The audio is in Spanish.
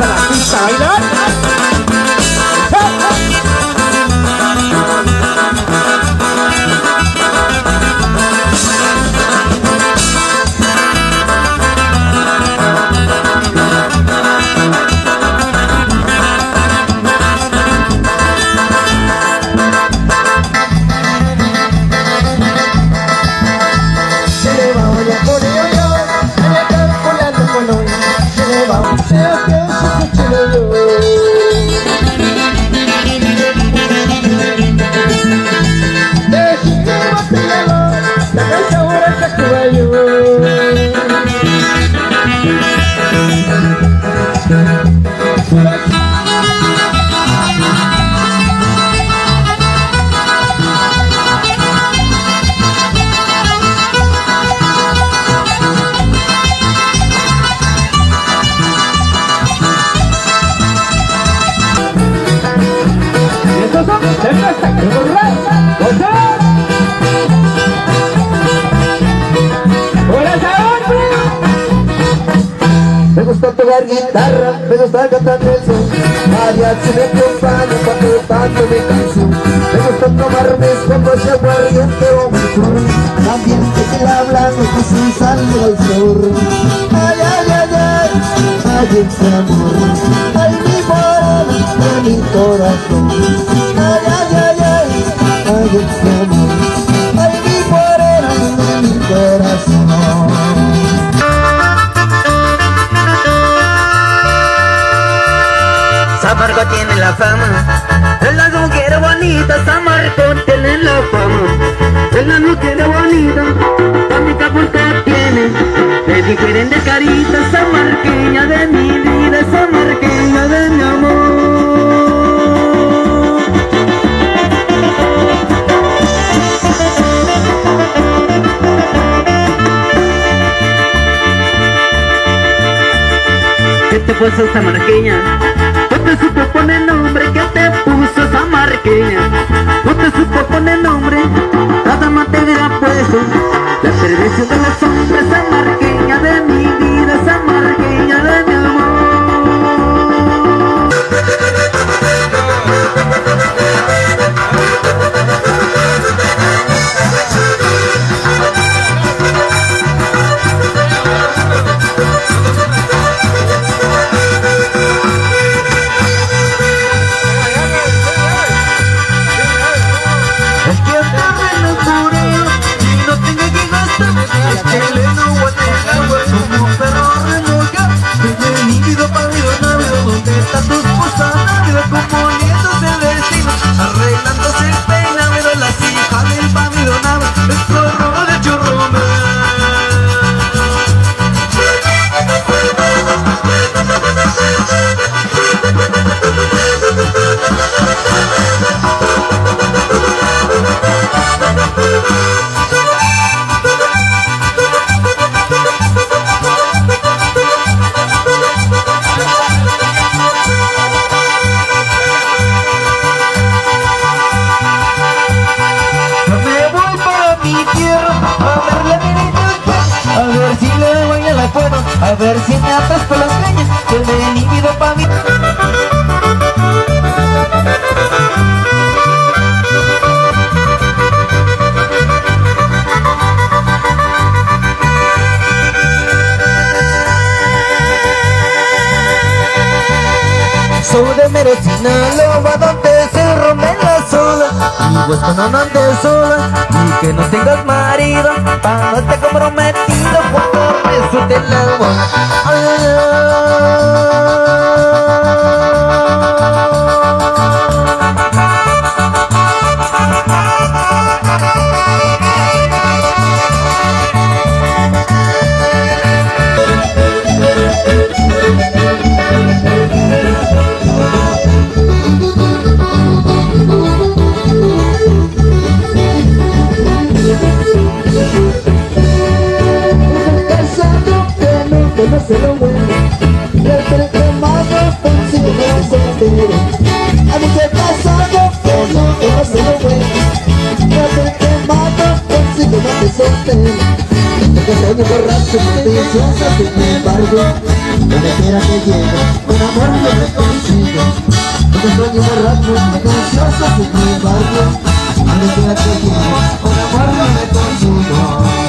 a la pista a bailar. Me gusta tocar guitarra, me gusta cantar el son. Mariachi me acompaña cuando canto mi canción. Me gusta tomar mis copas de aguardiente o mejor. También tequila hablando que se sale el sol. Ay, ay, ay, ay, ay, ese amor. Ay, mi morena de mi corazón. Ay, ay, ay, ay, ay, ese amor. Ay, mi morena de mi corazón. San Marco tiene la fama de las mujeres bonitas. San Marco tiene la fama de las mujeres bonitas. Amiga porque tiene de diferentes caritas. San Marqueña de mi vida, San Marqueña de mi amor. ¿Qué te puso San Marqueña? No te supo poner nombre, que te puso esa marqueña. No te supo poner nombre, nada más te hubiera puesto la servicio de los hombres. Esa marqueña de mi vida, esa marqueña de mi amor. A ver si me atas con las cañas, que me líquido pa' mí. Soy de Mero Sinaloa, donde se rompe la sola. Y vos no andes sola, y que no tengas marido, pa' no estar comprometido cuando resulte el agua. Ay, ay, ay. No se lo mueve, el que más consigo no se entere. A mí que pasado, que no se lo mueve, el que más consigo no se entere. Que soy un borracho, delicioso, sin embargo, donde quiera que llegue, un amor no me consigo. Porque sueño borracho, silencioso, sin mi barrio. A mí que aquí, un amor no me consigo.